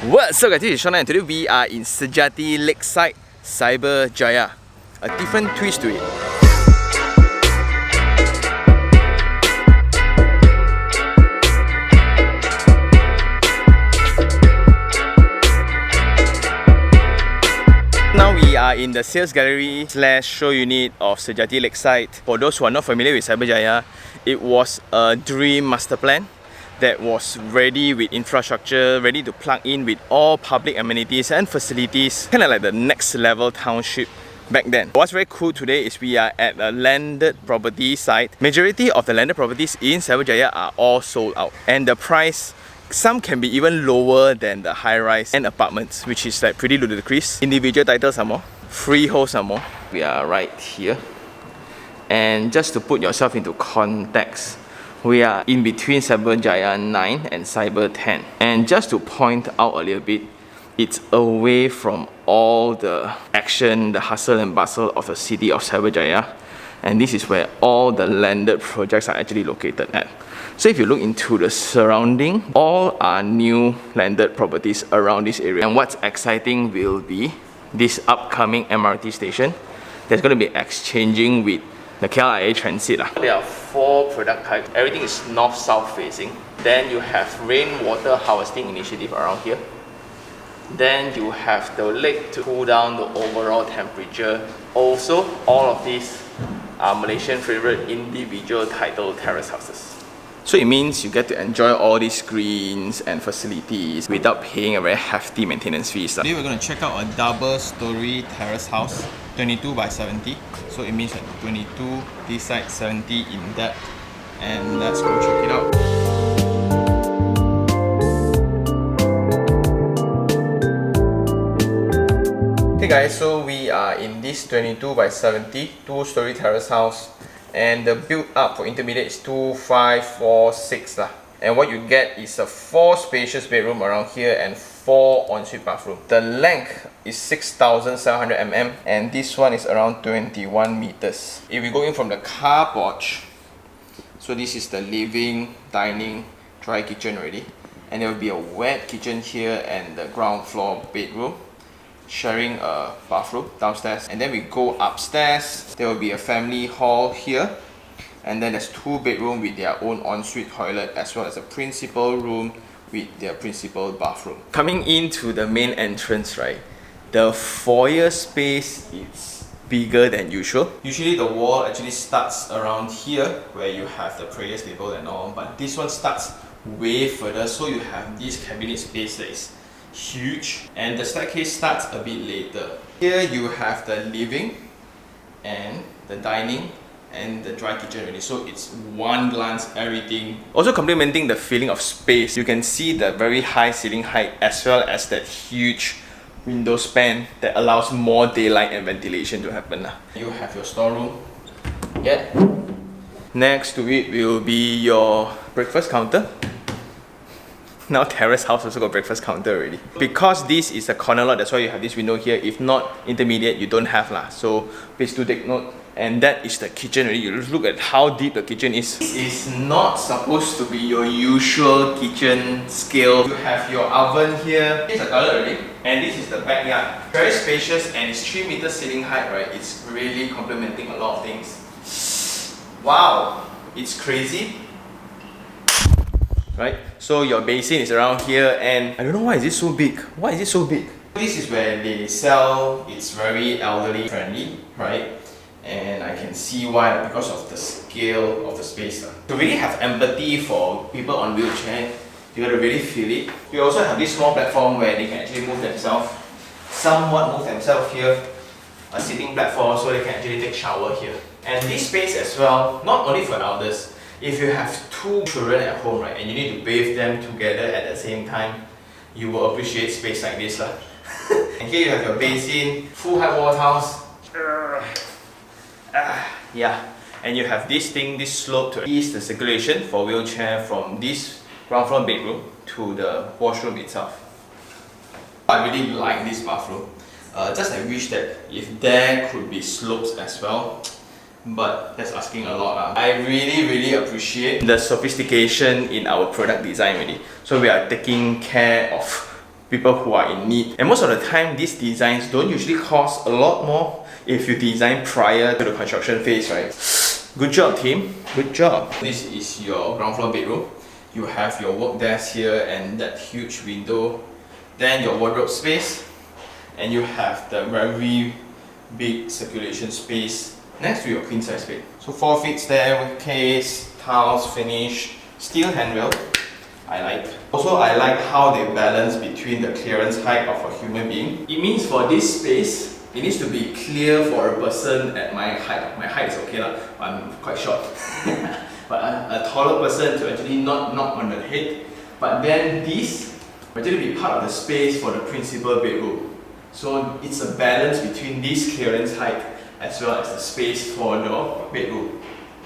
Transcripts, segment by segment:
What's up guys, this is Sean and today we are in Sejati Lakeside, Cyberjaya. A different twist to it. Now we are in the sales gallery slash show unit of Sejati Lakeside. For those who are not familiar with Cyberjaya, it was a dream master plan that was ready with infrastructure, ready to plug in with all public amenities and facilities, kind of like the next level township back then. What's very cool today is we are at a landed property site. Majority of the landed properties in Cyberjaya are all sold out, and the price, some can be even lower than the high-rise and apartments, which is like pretty ludicrous. Individual titles are more, freeholds are more. We are right here, and just to put yourself into context, we are in between Cyberjaya 9 and Cyber 10. And just to point out a little bit, it's away from all the action, the hustle and bustle of the city of Cyberjaya. And this is where all the landed projects are actually located at. So if you look into the surrounding, all are new landed properties around this area. And what's exciting will be this upcoming MRT station that's going to be exchanging with the KLIA Transit. There are 4 product types. Everything is north-south facing. Then you have rainwater harvesting initiative around here. Then you have the lake to cool down the overall temperature. Also, all of these are Malaysian favorite individual titled terrace houses. So it means you get to enjoy all these screens and facilities without paying a very hefty maintenance fee. Today we're going to check out a double-story terrace house, 22 by 70. So it means that 22 this side, 70 in depth. And let's go check it out. Okay guys, so we are in this 22 by 70 2-story terrace house. And the build up for intermediate is 2, 5, 4, 6 lah. And what you get is a 4 spacious bedroom around here and 4 ensuite bathroom. The length is 6,700 mm and this one is around 21 meters. If we go in from the car porch, so this is the living, dining, dry kitchen already. And there will be a wet kitchen here and the ground floor bedroom, sharing a bathroom downstairs. And then we go upstairs, there will be a family hall here, and then there's 2 bedrooms with their own ensuite toilet as well as a principal room with their principal bathroom. Coming into the main entrance, right, the foyer space is bigger than usual. Usually the wall actually starts around here where you have the prayer table and all, but this one starts way further, so you have this cabinet space that is huge, and the staircase starts a bit later. Here you have the living and the dining and the dry kitchen already, so it's one glance everything. Also complementing the feeling of space, you can see the very high ceiling height as well as that huge window span that allows more daylight and ventilation to happen. You have your storeroom. Yeah. Next to it will be your breakfast counter. Now terrace house also got breakfast counter already. Because this is a corner lot, that's why you have this window here. If not intermediate, you don't have lah. So please do take note. And that is the kitchen already. You look at how deep the kitchen is. This is not supposed to be your usual kitchen scale. You have your oven here. Here's the toilet already. And this is the backyard. Very spacious and it's 3 meters ceiling height, right? It's really complementing a lot of things. Wow, it's crazy. Right? So your basin is around here, and I don't know why is it so big. Why is it so big? This is where they sell. It's very elderly friendly, right? And I can see why, because of the scale of the space. To really have empathy for people on wheelchair, you gotta really feel it. We also have this small platform where they can actually move themselves, somewhat move themselves here. A sitting platform so they can actually take shower here. And this space as well, not only for elders. If you have 2 children at home, right, and you need to bathe them together at the same time, you will appreciate space like this lah. And here you have your basin, full high wall tiles. Yeah, and you have this thing, this slope to ease the circulation for wheelchair from this ground floor bedroom to the washroom itself. I really like this bathroom. Just I wish that if there could be slopes as well. But that's asking a lot. I really appreciate the sophistication in our product design already. So we are taking care of people who are in need. And most of the time, these designs don't usually cost a lot more if you design prior to the construction phase, right? Good job, team. Good job. This is your ground floor bedroom. You have your work desk here and that huge window. Then your wardrobe space. And you have the very big circulation space next to your queen size bed. So 4 feet staircase, tiles finish, steel handrail. I like. Also, I like how they balance between the clearance height of a human being. It means for this space, it needs to be clear for a person at my height. My height is okay lah, I'm quite short. But a taller person to actually not knock on the head. But then this will actually be part of the space for the principal bedroom. So it's a balance between this clearance height as well as the space for your bedroom.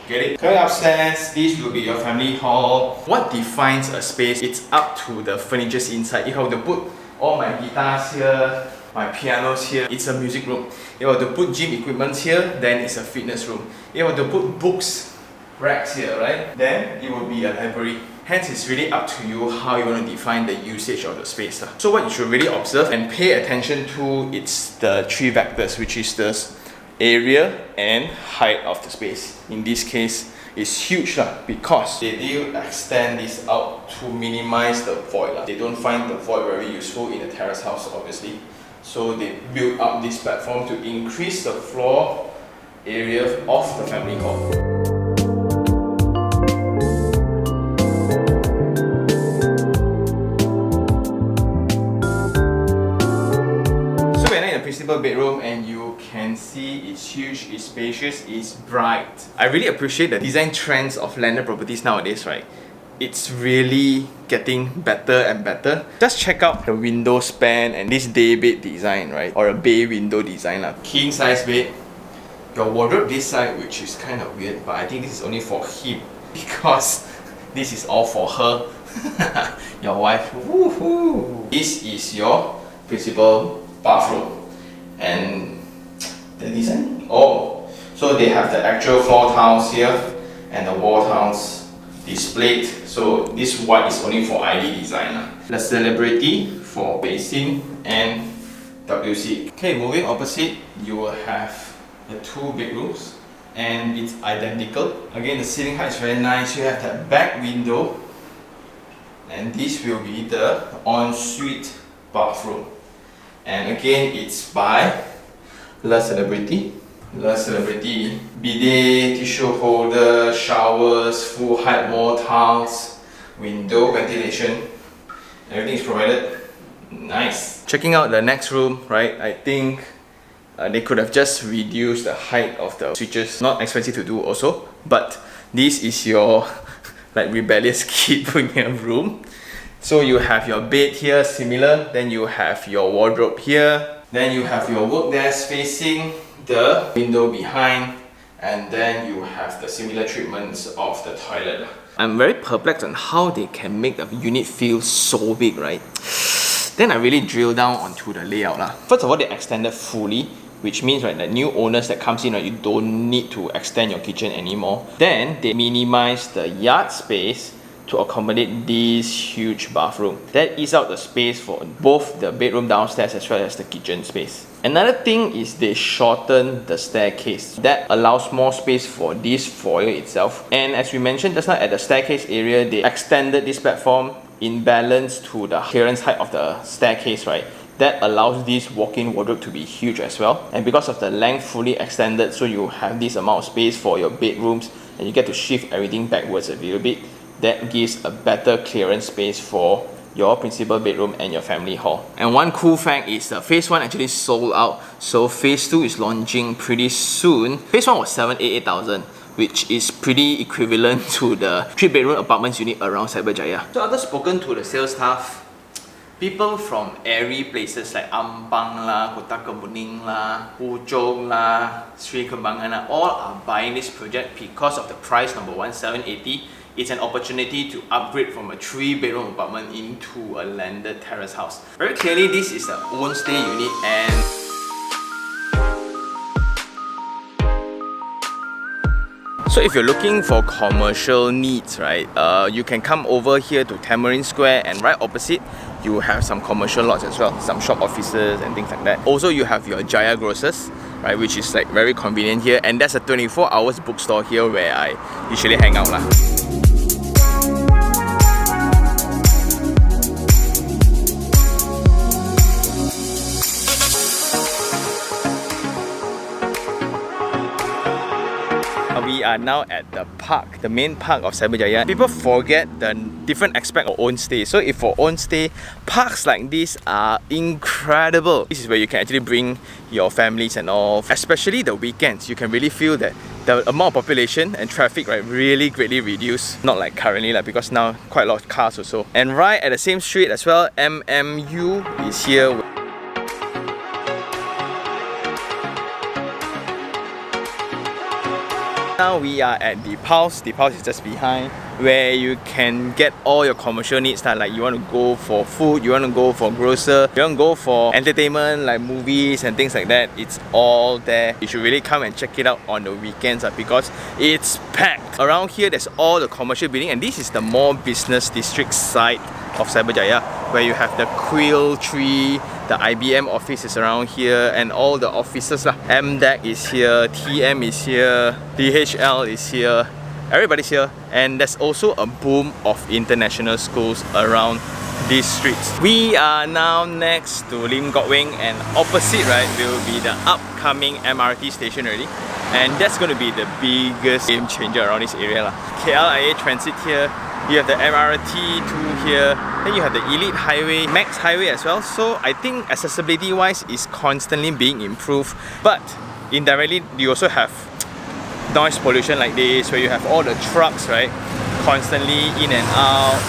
Get it? Coming upstairs, this will be your family hall. What defines a space? It's up to the furnitures inside. If I were to put all my guitars here, my pianos here, it's a music room. If I were to put gym equipment here, then it's a fitness room. If I were to put books, racks here, right? Then it will be a library. Hence, it's really up to you how you want to define the usage of the space. So what you should really observe and pay attention to, it's the 3 vectors, which is the area and height of the space. In this case, it's huge because they do extend this out to minimize the void. They don't find the void very useful in a terrace house, obviously. So they build up this platform to increase the floor area of the family hall. Principal bedroom, and you can see it's huge, it's spacious, it's bright. I really appreciate the design trends of landed properties nowadays, right? It's really getting better and better. Just check out the window span and this day bed design, right? Or a bay window design. King size bed. Your wardrobe this side, which is kind of weird, but I think this is only for him because this is all for her. Your wife. Woohoo! This is your principal bathroom. And the design? Oh, so they have the actual floor tiles here and the wall tiles displayed. So this white is only for ID design. The celebrity for basin and WC. Okay, moving opposite, you will have the 2 bedrooms and it's identical. Again, the ceiling height is very nice. You have that back window and this will be the ensuite bathroom. And again, it's by La Celebrity. La Celebrity. Bidet, tissue holder, showers, full height wall tiles, window ventilation. Everything is provided. Nice. Checking out the next room, right? I think they could have just reduced the height of the switches. Not expensive to do also, but this is your like rebellious kid in your room. So you have your bed here, similar, then you have your wardrobe here, then you have your work desk facing the window behind, and then you have the similar treatments of the toilet. I'm very perplexed on how they can make the unit feel so big, right? Then I really drill down onto the layout. First of all, they extended fully, which means right, the new owners that comes in, right, you don't need to extend your kitchen anymore. Then they minimize the yard space to accommodate this huge bathroom. That eats out the space for both the bedroom downstairs as well as the kitchen space. Another thing is they shorten the staircase. That allows more space for this foyer itself. And as we mentioned just now, at the staircase area, they extended this platform in balance to the clearance height of the staircase, right? That allows this walk-in wardrobe to be huge as well. And because of the length fully extended, so you have this amount of space for your bedrooms and you get to shift everything backwards a little bit. That gives a better clearance space for your principal bedroom and your family hall. And one cool fact is phase 1 actually sold out. So phase 2 is launching pretty soon. Phase 1 was 788,000, which is pretty equivalent to the 3-bedroom apartments unit around Cyberjaya. So after spoken to the sales staff, people from airy places like Ampang lah, Kota Kemuning lah, Puchong lah, Sri Kembangan lah, all are buying this project because of the price. Number one, 780. It's an opportunity to upgrade from a 3-bedroom apartment into a landed terrace house. Very clearly, this is an own stay unit, and so if you're looking for commercial needs, right, you can come over here to Tamarind Square, and right opposite you have some commercial lots as well, some shop offices and things like that. Also, you have your Jaya grocers, right, which is like very convenient here, and that's a 24 hours bookstore here where I usually hang out lah. We are now at the park, the main park of Cyberjaya. People forget the different aspect of own stay. So if for own stay, parks like this are incredible. This is where you can actually bring your families and all, especially the weekends. You can really feel that the amount of population and traffic, right, really greatly reduced. Not like currently, like, because now quite a lot of cars also. And right at the same street as well, MMU is here. Now we are at the Pulse. The Pulse is just behind, where you can get all your commercial needs. Like you want to go for food, you want to go for grocer, you want to go for entertainment like movies and things like that. It's all there. You should really come and check it out on the weekends because it's packed. Around here there's all the commercial building, and this is the more business district side of Cyberjaya, where you have the Quill Tree, the IBM office is around here, and all the offices lah. MDAC is here, TM is here, DHL is here, everybody's here. And there's also a boom of international schools around these streets. We are now next to Lim Kok Weng, and opposite, right, will be the upcoming MRT station already. And that's going to be the biggest game changer around this area lah. KLIA Transit here, you have the MRT2 here, then you have the Elite Highway, Max Highway as well. So I think accessibility wise is constantly being improved, but indirectly you also have noise pollution like this, where you have all the trucks, right, constantly in and out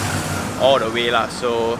all the way lah. So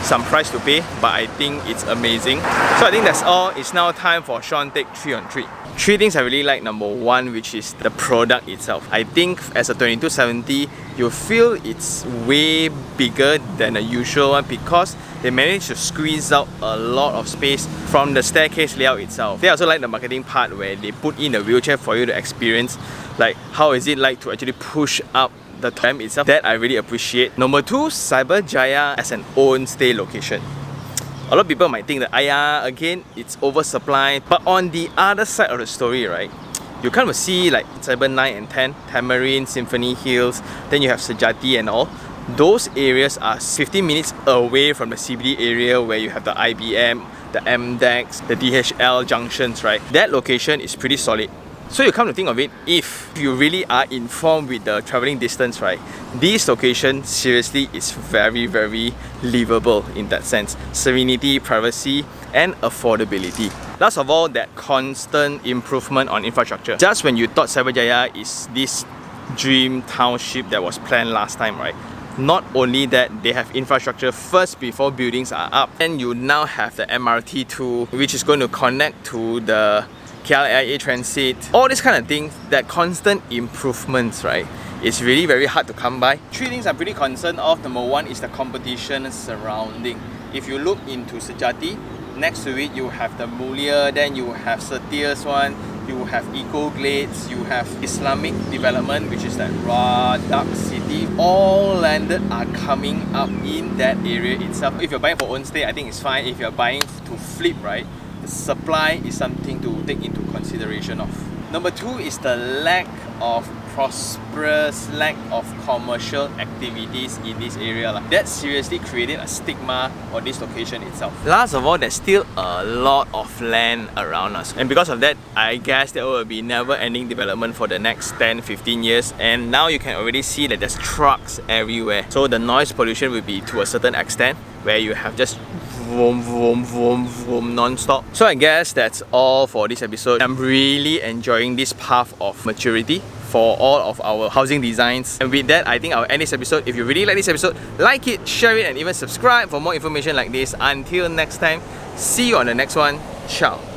some price to pay, but I think it's amazing. So I think that's all. It's now time for Sean Take 3 on 3. Three things I really like. Number one, which is the product itself. I think as a 2270, you feel it's way bigger than a usual one because they managed to squeeze out a lot of space from the staircase layout itself. They also like the marketing part where they put in a wheelchair for you to experience like how is it like to actually push up the ramp itself. That I really appreciate. Number two, Cyberjaya as an own stay location. A lot of people might think that, again, it's oversupplied. But on the other side of the story, right, you kind of see like Cyber 9 and 10, Tamarind, Symphony Hills, then you have Sejati and all. Those areas are 15 minutes away from the CBD area where you have the IBM, the MDAX, the DHL junctions, right? That location is pretty solid. So you come to think of it, if you really are informed with the travelling distance, right, this location seriously is very, very livable in that sense. Serenity, privacy, and affordability. Last of all, that constant improvement on infrastructure. Just when you thought Cyberjaya is this dream township that was planned last time, right? Not only that, they have infrastructure first before buildings are up. And you now have the MRT2, which is going to connect to the KLIA Transit, all these kind of things, that constant improvements, right, it's really very hard to come by. Three things I'm pretty concerned of. Number one is the competition surrounding. If you look into Sejati, next to it you have the Mulia, then you have Setia's one, you have Eco Glades, you have Islamic development, which is that Radak City. All landed are coming up in that area itself. If you're buying for own stay, I think it's fine. If you're buying to flip, right, the supply is something to take into consideration of. Number two is the lack of prosperous, lack of commercial activities in this area. That seriously created a stigma on this location itself. Last of all, there's still a lot of land around us. And because of that, I guess there will be never-ending development for the next 10-15 years. And now you can already see that there's trucks everywhere. So the noise pollution will be to a certain extent, where you have just vroom, vroom, vroom, vroom non-stop. So I guess that's all for this episode. I'm really enjoying this path of maturity for all of our housing designs. And with that, I think I'll end this episode. If you really like this episode, like it, share it, and even subscribe for more information like this. Until next time, see you on the next one. Ciao.